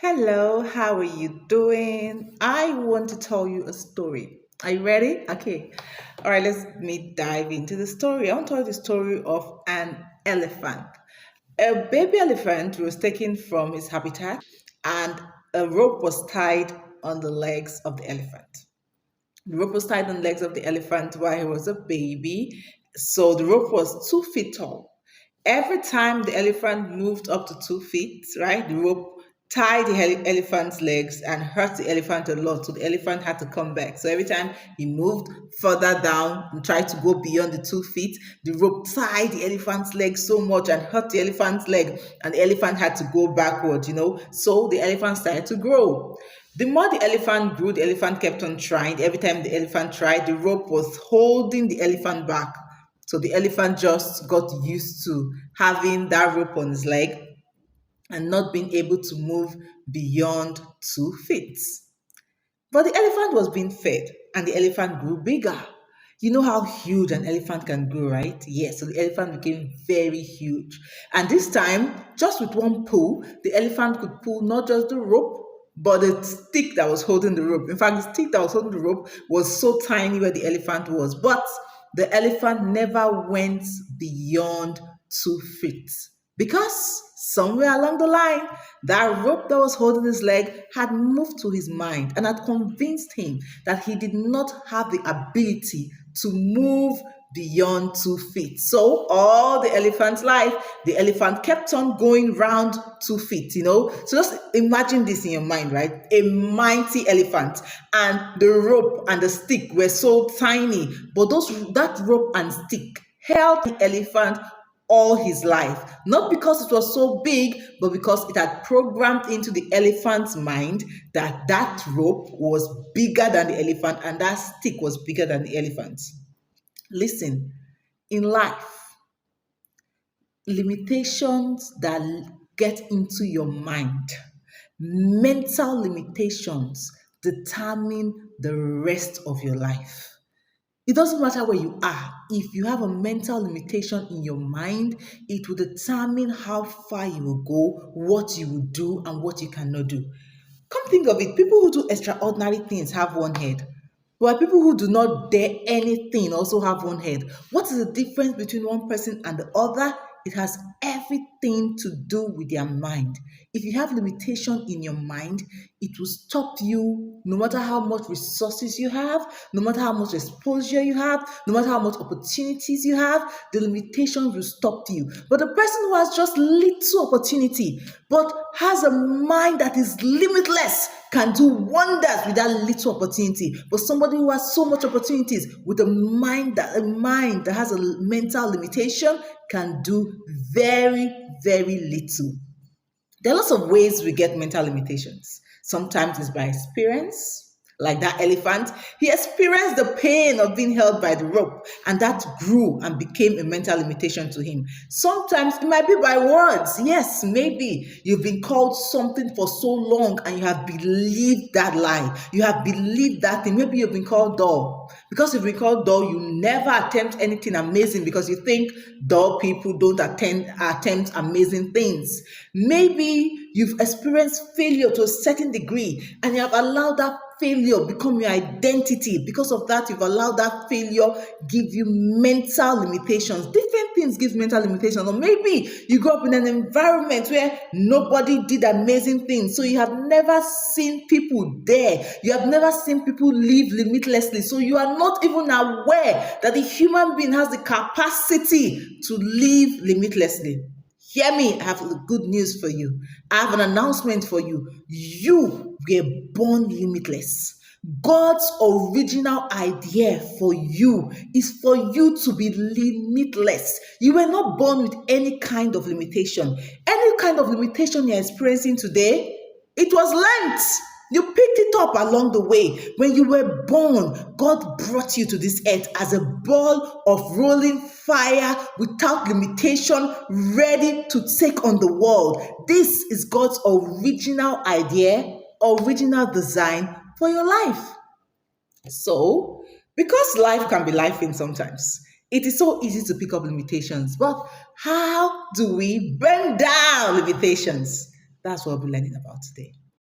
Hello, how are you doing? I want to tell you a story. Are you ready? Okay. All right, let's me dive into the story. I want to tell you the story of an elephant. A baby elephant was taken from his habitat and a rope was tied on the legs of the elephant. The rope was tied on the legs of the elephant while he was a baby. So the rope was 2 feet tall. Every time the elephant moved up to 2 feet, right, the rope tied the elephant's legs and hurt the elephant a lot. So the elephant had to come back. So every time he moved further down and tried to go beyond the 2 feet, the rope tied the elephant's leg so much and hurt the elephant's leg, and the elephant had to go backward. So the elephant started to grow. The more the elephant grew, the elephant kept on trying. Every time the elephant tried, the rope was holding the elephant back. So the elephant just got used to having that rope on his leg and not being able to move beyond 2 feet. But the elephant was being fed and the elephant grew bigger. You know how huge an elephant can grow, right? Yes, so the elephant became very huge. And this time, just with one pull, the elephant could pull not just the rope, but the stick that was holding the rope. In fact, the stick that was holding the rope was so tiny where the elephant was. But the elephant never went beyond 2 feet because somewhere along the line, that rope that was holding his leg had moved to his mind and had convinced him that he did not have the ability to move beyond 2 feet. So all the elephant's life, the elephant kept on going round 2 feet. So just imagine this in your mind, right? A mighty elephant, and the rope and the stick were so tiny, but that rope and stick held the elephant all his life. Not because it was so big, but because it had programmed into the elephant's mind that that rope was bigger than the elephant and that stick was bigger than the elephant. Listen, in life, limitations that get into your mind, mental limitations determine the rest of your life. It doesn't matter where you are. If you have a mental limitation in your mind, it will determine how far you will go, what you will do, and what you cannot do. Come think of it, people who do extraordinary things have one head, while people who do not dare anything also have one head. What is the difference between one person and the other? It has everything to do with their mind. If you have limitation in your mind, it will stop you no matter how much resources you have, no matter how much exposure you have, no matter how much opportunities you have, the limitations will stop you. But the person who has just little opportunity, but has a mind that is limitless, can do wonders with that little opportunity. But somebody who has so much opportunities with a mind that has a mental limitation can do very, very little. There are lots of ways we get mental limitations. Sometimes it's by experience, like that elephant. He experienced the pain of being held by the rope, and that grew and became a mental limitation to him. Sometimes it might be by words. Yes, maybe you've been called something for so long and you have believed that lie. You have believed that thing. Maybe you've been called dull. Because if you've been called dull, you never attempt anything amazing because you think dull people don't attempt amazing things. Maybe you've experienced failure to a certain degree and you have allowed that failure become your identity. Because of that, you've allowed that failure give you mental limitations. Different things give mental limitations. Or maybe you grew up in an environment where nobody did amazing things, so you have never seen people there. You have never seen people live limitlessly, so you are not even aware that the human being has the capacity to live limitlessly. Hear me, I have good news for you. I have an announcement for you. You were born limitless. God's original idea for you is for you to be limitless. You were not born with any kind of limitation. Any kind of limitation you're experiencing today, it was learnt. You picked it up along the way. When you were born, God brought you to this earth as a ball of rolling fire without limitation, ready to take on the world. This is God's original idea, original design for your life. So, because life can be lifing sometimes, it is so easy to pick up limitations. But how do we bring down limitations? That's what we'll be learning about today.